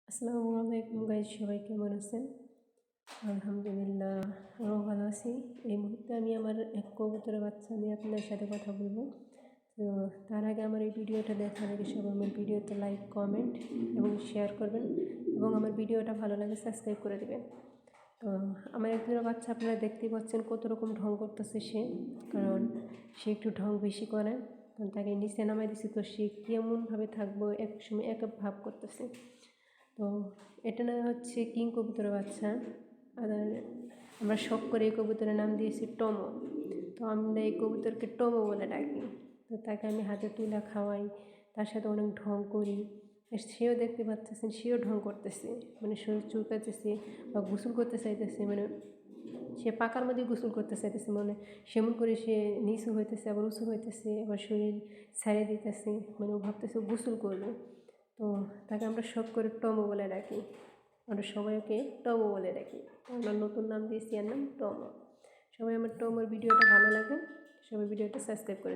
আসসালামু আলাইকুম গাইজ, সবাই কেমন আছেন? আলহামদুলিল্লাহ, আমিও ভালো আছি। এই মুহূর্তে আমি আমার এক কবুতরের বাচ্চা নিয়ে আপনার সাথে কথা বলবো। তো তার আগে আমার এই ভিডিওটা দেখার আগে সবাই আমার ভিডিওতে লাইক, কমেন্ট এবং শেয়ার করবেন এবং আমার ভিডিওটা ভালো লাগে সাবস্ক্রাইব করে দেবেন। তো আমার একজনের বাচ্চা আপনারা দেখতেই পাচ্ছেন কত রকম ঢং করতেছে সে, কারণ সে একটু ঢং বেশি করে। তাকে নিচে নামাই দিছি, তো সে কেমনভাবে থাকবো এক সময় এক ভাব করতেছে। তো এটা না হচ্ছে কিং কবুতরের বাচ্চা। আর আমরা শখ করে এই কবুতরের নাম দিয়েছি টমো। তো আমরা এই কবুতরকে টমো বলে ডাকি। তো তাকে আমি হাতে তুলা খাওয়াই, তার সাথে অনেক ঢং করি। সেও দেখতে পাচ্ছেন, সেও ঢং করতেছে, মানে শরীর চুলকাতেছে বা গোসল করতে চাইতেছে, মানে সে পাকার মধ্যে গোসল করতে চাইতেছে, মানে সেমন করে সে নিচু হইতেছে, আবার উঁচু হইতেছে, আবার শরীর ছাড়িয়ে দিতেছে, মানে ও ভাবতেছে গোসল করবে। তো তাকে আমরা শখ করে টমো বলে ডাকি। আমরা সবাই ওকে টমো বলে ডাকি। আমরা নতুন নাম দিয়েছি, এর নাম টমো। সবাই আমার টমোর ভিডিওটা ভালো লাগে, সবাই ভিডিওটা সাবস্ক্রাইব করে